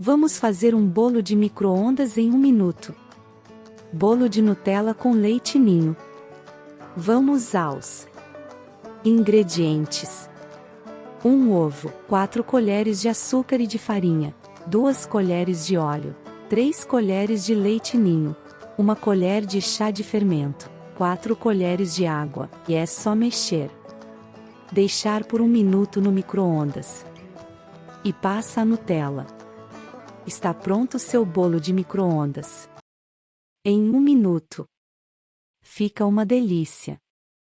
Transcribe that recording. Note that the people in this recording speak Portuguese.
Vamos fazer um bolo de micro-ondas em 1 minuto. Bolo de Nutella com leite ninho. Vamos aos ingredientes. 1 ovo, 4 colheres de açúcar e de farinha, 2 colheres de óleo, 3 colheres de leite ninho, 1 colher de chá de fermento, 4 colheres de água, e é só mexer. Deixar por 1 minuto no micro-ondas. E passa a Nutella. Está pronto seu bolo de micro-ondas. Em 1 minuto. Fica uma delícia.